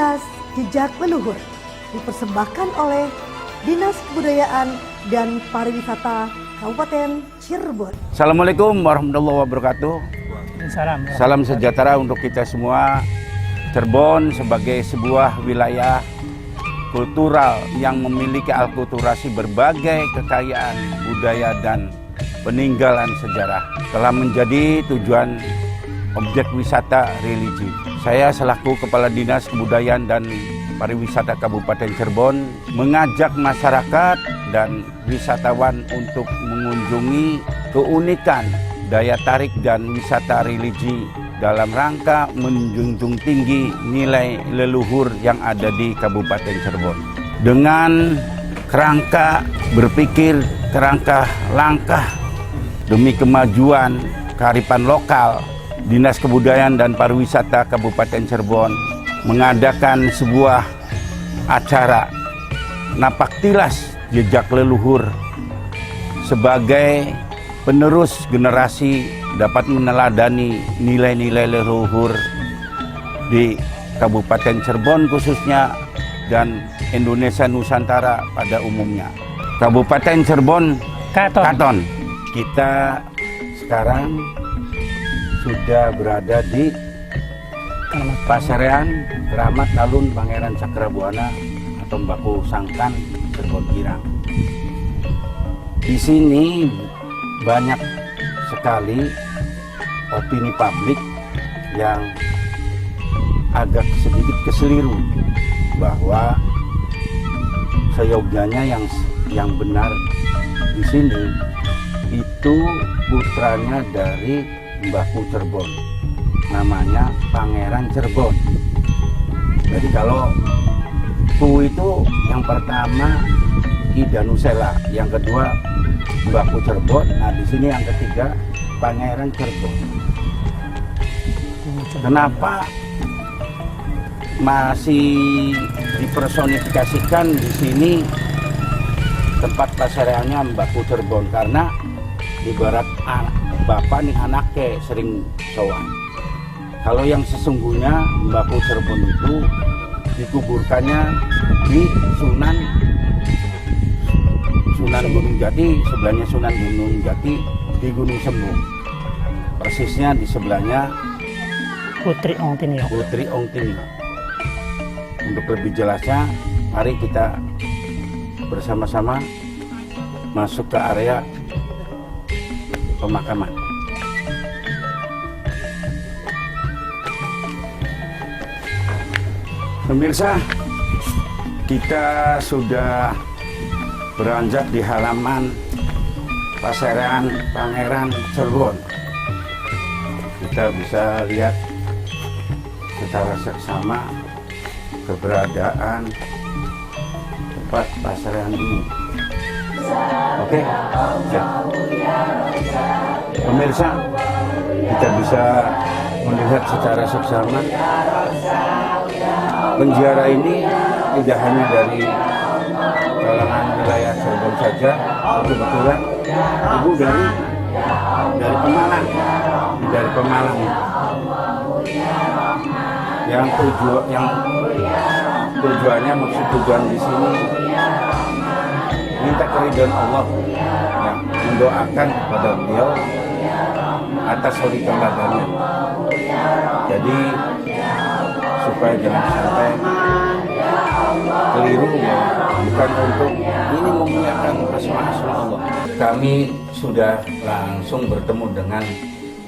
Kilas Jejak Leluhur dipersembahkan oleh Dinas Kebudayaan dan Pariwisata Kabupaten Cirebon. Assalamualaikum warahmatullahi wabarakatuh. Salam sejahtera untuk kita semua. Cirebon sebagai sebuah wilayah kultural yang memiliki akulturasi berbagai kekayaan budaya dan peninggalan sejarah telah menjadi tujuan objek wisata religi. Saya selaku Kepala Dinas Kebudayaan dan Pariwisata Kabupaten Cirebon mengajak masyarakat dan wisatawan untuk mengunjungi keunikan daya tarik dan wisata religi dalam rangka menjunjung tinggi nilai leluhur yang ada di Kabupaten Cirebon. Dengan kerangka berpikir, kerangka langkah demi kemajuan kearifan lokal, Dinas Kebudayaan dan Pariwisata Kabupaten Cirebon mengadakan sebuah acara Napaktilas Jejak Leluhur sebagai penerus generasi dapat meneladani nilai-nilai leluhur di Kabupaten Cirebon khususnya dan Indonesia Nusantara pada umumnya. Kabupaten Cirebon Katon. Kita sekarang sudah berada di Pasarean Keramat Talun Pangeran Cakrabuana atau Mbaku Sangkan Cirebon Girang. Di sini banyak sekali opini publik yang agak sedikit keseliru bahwa seyogyanya yang benar di sini itu putranya dari Mbaku Cirebon, namanya Pangeran Cirebon. Jadi kalau Tu itu yang pertama Ki Danusela, yang kedua Mbaku Cirebon, nah di sini yang ketiga Pangeran Cirebon. Kenapa masih dipersonifikasikan di sini tempat pasareannya Mbaku Cirebon? Karena ibarat bapak nih anaknya sering sowan. Kalau yang sesungguhnya Mbaku Cirebon itu dikuburkannya di Sunan Gunung Jati, sebelahnya Sunan Gunung Jati di Gunung Sembung. Persisnya di sebelahnya Putri Ongtinio. Untuk lebih jelasnya, mari kita bersama-sama masuk ke area pemakaman. Pemirsa, kita sudah beranjak di halaman Pasarean Pangeran Cirebon. Kita bisa lihat secara seksama keberadaan tempat pasarean ini. Oke, ya. Pemirsa, kita bisa melihat secara seksama penjara ini tidak hanya dari kalangan wilayah Cirebon saja, kebetulan ibu dari Pemalang, yang tujuannya maksud tujuan di sini minta keridhaan Allah, ya, mendoakan kepada beliau atas suri teladannya. Jadi supaya jangan sampai keliru, bukan untuk ini memuliakan asma-asma Allah. Kami sudah langsung bertemu dengan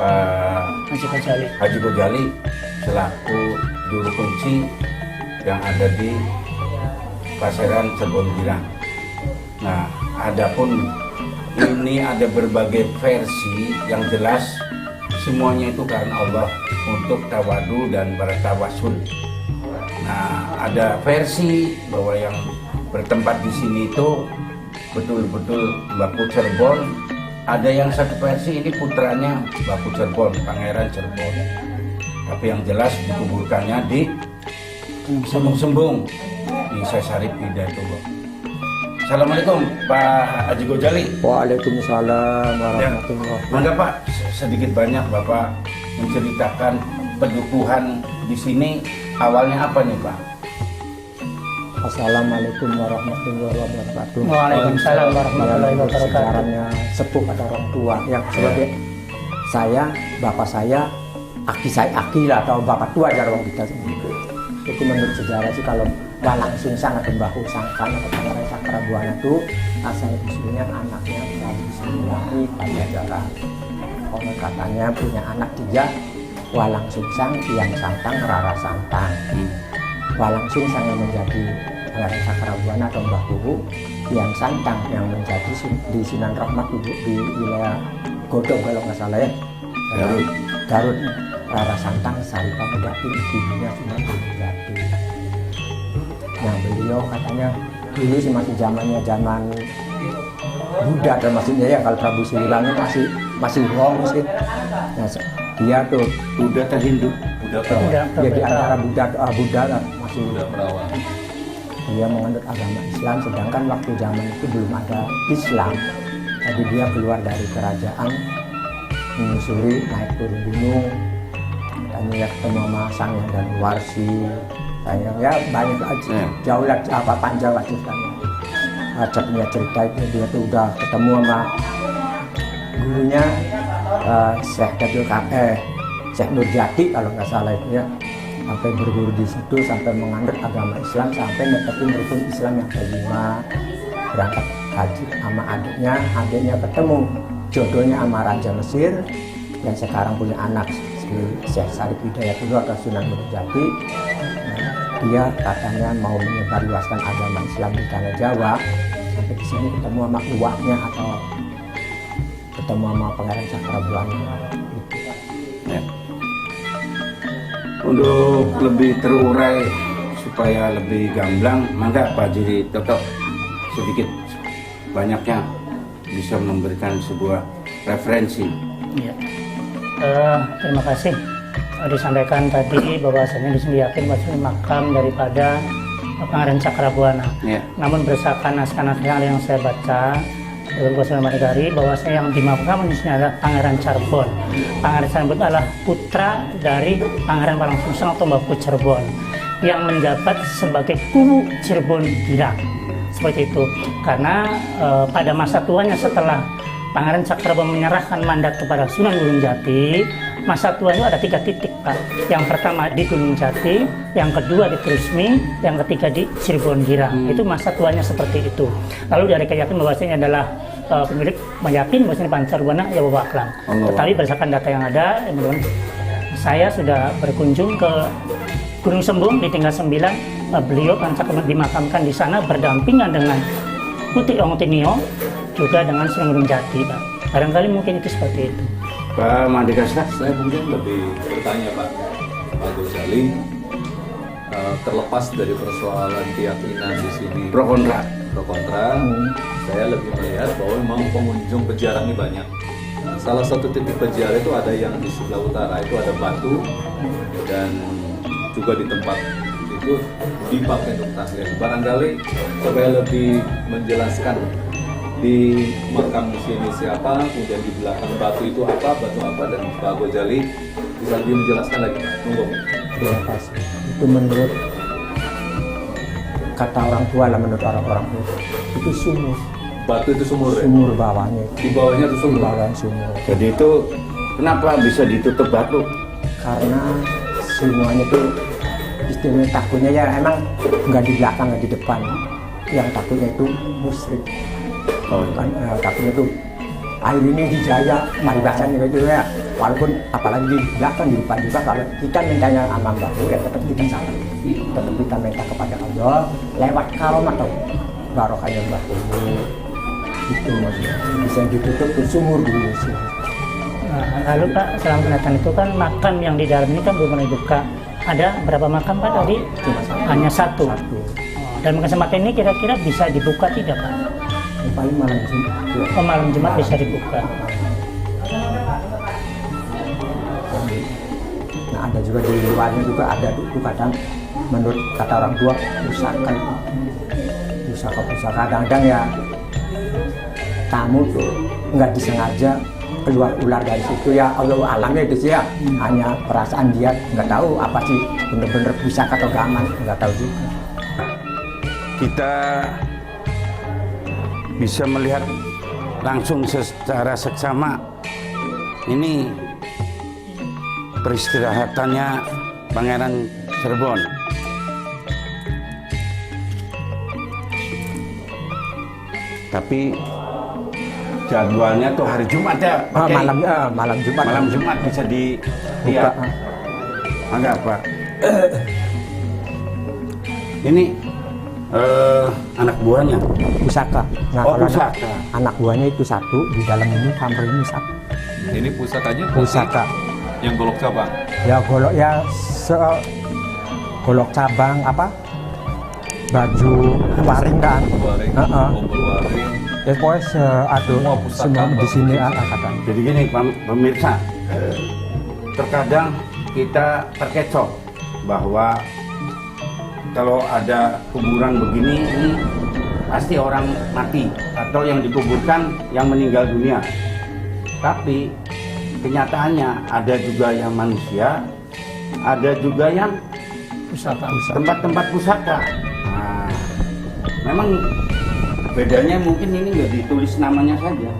Pak Haji Gojali selaku juru kunci yang ada di Pasarean Cirebon Girang. Nah, adapun ini ada berbagai versi, yang jelas semuanya itu karena Allah untuk tawadu dan bertawasul. Nah, ada versi bahwa yang bertempat di sini itu betul-betul Mbaku Cirebon. Ada yang satu versi ini putranya Mbaku Cirebon, Pangeran Cirebon. Tapi yang jelas dikuburkannya di Sembung di Sesarip Hidayatullah. Assalamualaikum Pak Haji Gojali. Waalaikumsalam warahmatullahi wabarakatuh. Mangga Pak, sedikit banyak Bapak menceritakan pedukuhan di sini awalnya apa nih Pak? Assalamualaikum warahmatullahi wabarakatuh. Waalaikumsalam warahmatullahi Ya, wabarakatuh. sejarahnya sepuh atau orang tua yang sebagai saya, bapak saya, aki lah atau bapak tua ya orang kita. Itu menurut sejarah sih kalau Walang Sungsang atau Bahu Sangkan atau Pangeran Cakrabuana itu asal usulnya anaknya Prabu Siliwangi Pajajaran. Konon katanya punya anak 3, Walang Sungsang, Hyang Santang, Rara Santang. Walang Sungsang yang menjadi Pangeran Cakrabuana atau Mbah Wuwu, Hyang Santang yang menjadi di Sunan Rahmat di wilayah Godong kalau nggak salah ya. Garut. Rara Santang Sari Pamudati ibunya Sunan Pamudati. Yang beliau katanya dulu sih masih zaman Buddha dan maksudnya ya kalau Prabu Siliwangi masih wong sih. Nah, dia tuh Buddha atau Hindu? jadi antara Buddha masih Perawan. dia menganut agama Islam, sedangkan waktu zaman itu belum ada Islam. Jadi dia keluar dari kerajaan, menyusuri, naik turun gunung, dan lihat ketemu sama Sang Hyang dan Warsi. Ya banyak aja, jauh lah panjang lah ceritanya. Ada punya cerita itu dia tuh udah ketemu sama gurunya Syekh Nurjati kalau nggak salah itu ya. Sampai berguru di situ, sampai menganut agama Islam, sampai netepin rukun Islam yang kelima. Berangkat haji sama adiknya ketemu jodohnya sama Raja Mesir yang sekarang punya anak Syekh Sarif Hidayatullah atau Sunan Gunung Jati. Dia katanya mau menyebarluaskan agama Islam di tanah Jawa. Sampai di sini ketemu sama uaknya atau ketemu sama Pangeran Cakrabuana. Ya. Untuk lebih terurai supaya lebih gamblang, maka Pak Jiri tetap sedikit banyaknya bisa memberikan sebuah referensi. Ya. Terima kasih. Disampaikan tadi bahwasanya di sini yakin bahwasanya makam daripada Pangeran Cakrabuana. Ya. Namun berdasarkan naskah-naskah yang saya baca dari Gosel Madegari bahwasanya yang dimakamkan di sini adalah Pangeran Cirebon. Pangeran Cirebon adalah putra dari Pangeran Walang Sungsang atau Mbaku Cirebon yang menjabat sebagai Kuwu Cirebon Girang. Seperti itu. Karena pada masa tuanya setelah Pangeran Cakrabuana menyerahkan mandat kepada Sunan Gunung Jati, masa tua itu ada 3 titik, Pak. Yang pertama di Gunung Jati, yang kedua di Trusmi, yang ketiga di Cirebon Girang. Itu masa tuanya seperti itu. Lalu dari keyakinan bahwasanya adalah pemilik meyakin bahwasanya Pangeran Cakrabuana ya Bapak Aklang. Tetapi berdasarkan data yang ada, saya sudah berkunjung ke Gunung Sembung di tingkat 9. Beliau Pangeran Cakrabuana dimakamkan di sana berdampingan dengan Putih Ongtinio juga dengan Sunan Gunung Jati, Pak. Barangkali mungkin itu seperti itu. Pak Madegasta, Saya mungkin lebih bertanya Pak Ghazali, terlepas dari persoalan keyakinan di sini pro kontra. Saya lebih melihat bahwa memang pengunjung peziarah ini banyak. Salah satu titik peziarah itu ada yang di sebelah utara, itu ada batu, dan juga di tempat itu dipakai untuk tahlil. Barangkali supaya lebih menjelaskan di makam di sini siapa, kemudian di belakang batu itu apa, dan Pak Ghazali bisa lebih menjelaskan lagi. Monggo. Terima kasih. Itu menurut kata orang tua lah, menurut orang-orang itu sumur. Batu itu sumur ya? Sumur bawahnya. Di bawahnya itu sumur. Bawahnya sumur. Jadi itu kenapa bisa ditutup batu? Karena semuanya itu istilahnya takutnya ya emang nggak di belakang, nggak di depan. Yang takutnya itu musyrik. Takutnya itu air ini dijaya, maribasannya gitu ya. Walaupun apalagi di belakang di depan juga, kalau kita mintanya sama Mbak Bu ya tetap kita salah. Tetap kita minta kepada Allah lewat karomat atau barokahnya Mbak Bu. Itu maksudnya bisa ditutup ke sumur dulu sih. Nah, lalu Pak, selama pendataan itu kan makam yang di dalam ini kan belum pernah dibuka. Ada berapa makam Pak tadi? Cuma satu. Hanya satu. Satu. Dan kesempatan ini kira-kira bisa dibuka tidak Pak? Yang paling malam Jumat. Oh, malam Jumat bisa dibuka. Nah ada juga di luarnya juga ada itu kadang menurut kata orang tua pusaka kadang-kadang ya tamu tuh nggak disengaja keluar ular dari situ ya Allah alamnya itu sih ya hanya perasaan dia nggak tahu apa sih bener-bener pusaka atau gaman nggak tahu juga. kita bisa melihat langsung secara seksama ini peristirahatannya Pangeran Cirebon. Tapi jadwalnya tuh hari Jumat ya, Pak Kiai? Malam Jumat. Malam Jumat bisa dilihat. Enggak, Pak. Ini anak buahnya. Pusaka. Nah, Oh, kalau pusaka. anak buahnya itu satu, di dalam ini kamar ini satu. Ini pusakanya Pusaka. yang golok cabang. Ya golok ya golok cabang apa? Baju waring kan. Waring, Heeh. kumpul waring. Ya pokoknya Semua pusaka semua di bagus. sini kata. Jadi gini, pemirsa, terkadang kita terkecoh bahwa kalau ada kuburan begini, ini pasti orang mati atau yang dikuburkan yang meninggal dunia. Tapi kenyataannya ada juga yang manusia, ada juga yang Pusaka. tempat-tempat pusaka. Nah, memang bedanya mungkin ini nggak ditulis namanya saja.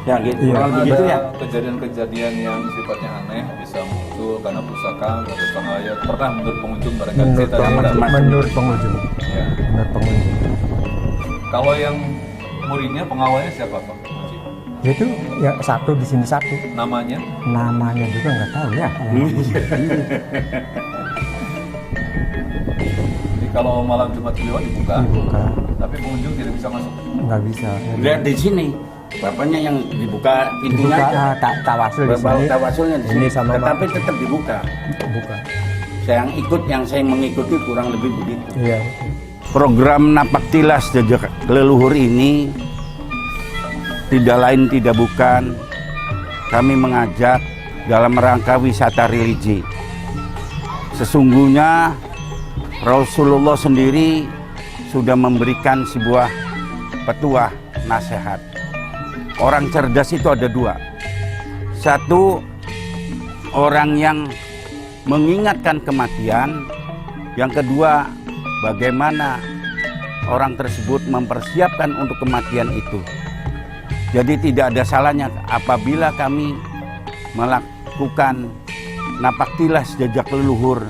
Ya gitu, Iya, kalau begitu ya. Kejadian-kejadian yang sifatnya aneh bisa muncul karena pusaka atau bahaya. Pernah menurut pengunjung barangkali Menurut cerita cerita. menurut pengunjung. Ya. Menurut pengunjung. Kalau yang muridnya pengawalnya siapa Pak? Itu ya satu di sini satu. Namanya? Namanya juga nggak tahu ya. Jadi kalau malam Jumat Kliwon dibuka, Dibuka tapi pengunjung tidak bisa masuk. nggak bisa. Lihat di sini, bapaknya yang dibuka pintunya Dibuka aja. tawasul di Berbau sini. tawasulnya di Ini sini, sama tetapi tetap dibuka. Buka. Yang saya mengikuti kurang lebih begitu. Iya. Program Napaktilas Jejak Leluhur ini tidak lain tidak bukan kami mengajak dalam rangka wisata religi. Sesungguhnya Rasulullah sendiri sudah memberikan sebuah petuah nasihat. Orang cerdas itu ada dua. Satu, orang yang mengingatkan kematian. Yang kedua, bagaimana orang tersebut mempersiapkan untuk kematian itu. Jadi tidak ada salahnya apabila kami melakukan napaktilas jejak leluhur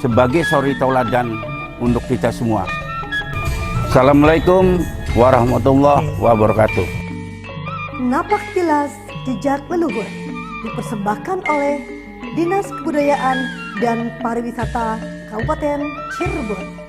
sebagai suri tauladan untuk kita semua. Assalamualaikum warahmatullahi wabarakatuh. Napaktilas Jejak Leluhur dipersembahkan oleh Dinas Kebudayaan dan Pariwisata Kabupaten Cirebon.